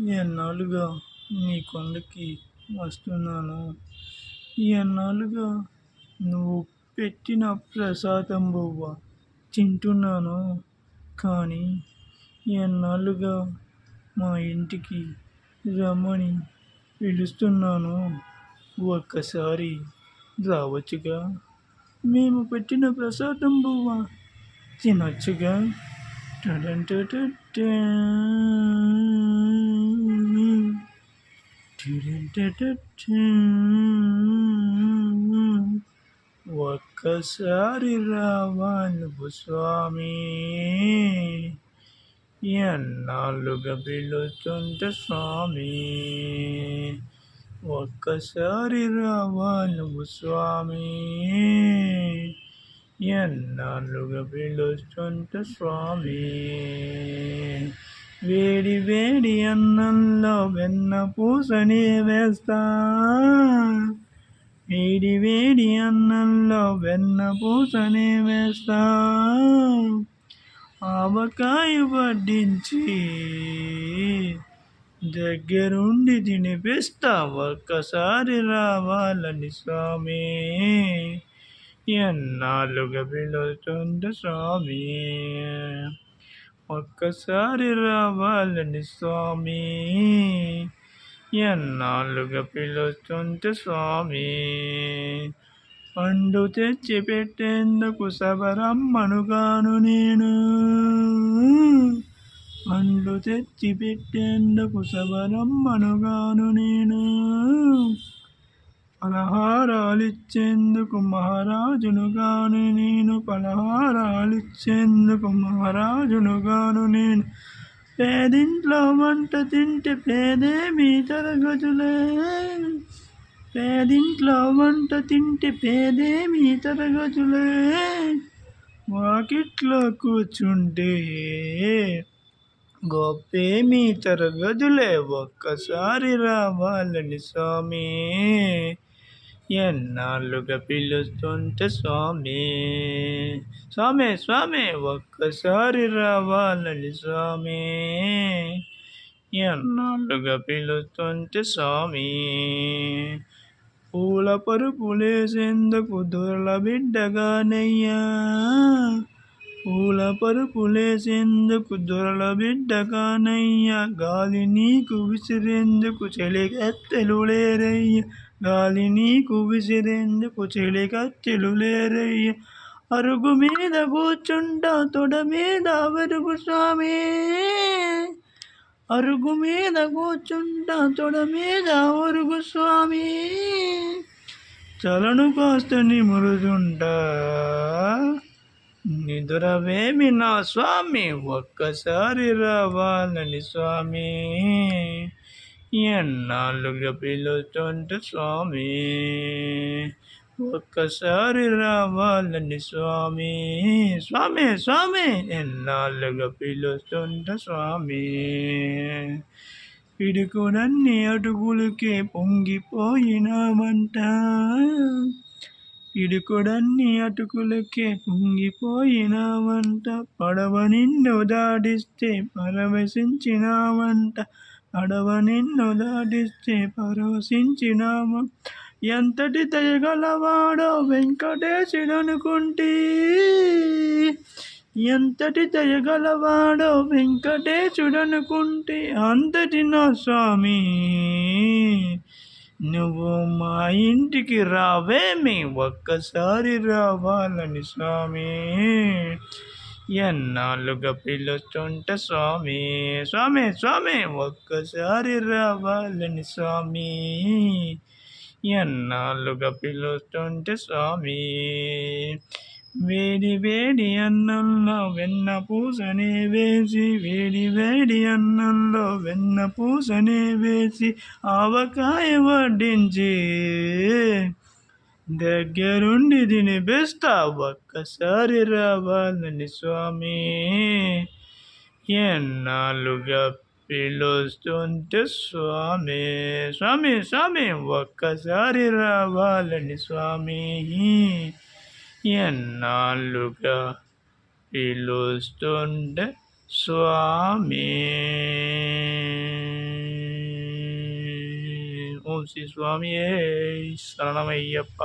ఎన్నాళ్ళుగా నీ కొండకి వస్తున్నాను. ఎన్నాళ్ళుగా నువ్వు పెట్టిన ప్రసాదం బువ్వ తింటున్నాను. కానీ ఎన్నాళ్ళుగా మా ఇంటికి రమ్మని పిలుస్తున్నాను. ఒక్కసారి రావచ్చుగా. మేము పెట్టిన ప్రసాదం బువ్వ తినొచ్చుగా. టడంటటటా. టిడంటటటా. ఒక్కసారి రావా నువ్వు స్వామి. ఎన్నాళ్ళుగా పిలుస్తుంటే స్వామి. ఒక్కసారి రావా నువ్వు స్వామి. ఎన్నాళ్ళుగా పిలుస్తుంటే స్వామి. వేడి వేడి అన్నంలో వెన్న పూసని వేస్తా. వేడి వేడి అన్నంలో వెన్న పూసని వేస్తా. ఆవకాయ వడ్డించి దగ్గరుండి తినిపిస్తా. ఒక్కసారి రావాలని స్వామి. ఎన్నాళ్ళుగా పిలుస్తుంటే స్వామి. ఒక్కసారి రావాలని స్వామి. ఎన్నాళ్ళుగా పిలుస్తుంటే స్వామి. పండు తెచ్చి పెట్టేందుకు శబరమ్మనుగాను నేను. పండ్లు తెచ్చి పెట్టేందుకు శబరమ్మనుగాను నేను. పలహారాలిచ్చేందుకు మహారాజునుగాను నేను. పలహారాలిచ్చేందుకు మహారాజునుగాను నేను. పేదింట్లో వంట తింటే పేదేమీ తరగదులే. పేదింట్లో వంట తింటే పేదేమీ తరగదులే. వాకిట్లో కూర్చుంటే గొప్పేమీ తరగదులే. ఒక్కసారి రావాలని స్వామి. ఎన్నాళ్ళుగా పిలుస్తుంటే స్వామి. స్వామి స్వామి ఒక్కసారి రావాలని స్వామి. ఎన్నాళ్ళుగా పిలుస్తుంటే స్వామి. పూల పరుపులేసేందుకు దొరల బిడ్డగానయ్యా. పూల పరుపులేసేందుకు దొరల బిడ్డగానయ్యా. గాలి నీకు విసిరేందుకు చెలికత్తెలు లేరయ్యా. గాలి నీకు విసిరేందుకు చెలికత్తెలు లేరయ్యా. అరుగు మీద కూర్చుంటా తొడ మీద వరుగు స్వామి. అరుగు మీద కూర్చుంటా తొడ మీద వరుగు స్వామి. చలను కాస్త నిమురుతుంటా నిదురవేమి నా స్వామి. ఒక్కసారి రావాలని స్వామి. ఎన్నాళ్ళుగా పిలుస్తుంటే స్వామి. ఒక్కసారి రావాలని స్వామి. స్వామి స్వామి ఎన్నాళ్ళుగా పిలుస్తుంటే స్వామి. పిడుకునన్ని అడుగులకే పొంగిపోయినామంట. పిడుకుడన్ని అటుకులకే పొంగిపోయినావంట. పడవ నిన్ను దాటిస్తే పరవశించినావంట. పడవ నిన్ను దాటిస్తే పరవశించినామ. ఎంతటి దయగలవాడో వెంకటేశుడనుకుంటే. ఎంతటి దయగలవాడో వెంకటేశుడనుకుంటే. అంతటి నా స్వామి నువ్వు మా ఇంటికి రావేమి. ఒక్కసారి రావాలని స్వామి. ఎన్నాళ్ళుగా పిలుస్తుంటే స్వామి. స్వామి స్వామి ఒక్కసారి రావాలని స్వామి. ఎన్నాళ్ళుగా పిలుస్తుంటే స్వామి. వేడి వేడి అన్నంలో వెన్న పూసనే వేసి. వేడి వేడి అన్నంలో వెన్న పూసనే వేసి. ఆవకాయ వడ్డించి దగ్గరుండి తినిపిస్తా. ఒక్కసారి రావాలని స్వామి. ఎన్నాళ్ళుగా పిలుస్తుంటే స్వామి. స్వామి స్వామి ఒక్కసారి రావాలని స్వామి. ఎన్నాళ్ళుగా పిలుస్తుంటే స్వామి. ఓం శ్రీ స్వామియే శరణమయ్యప్ప.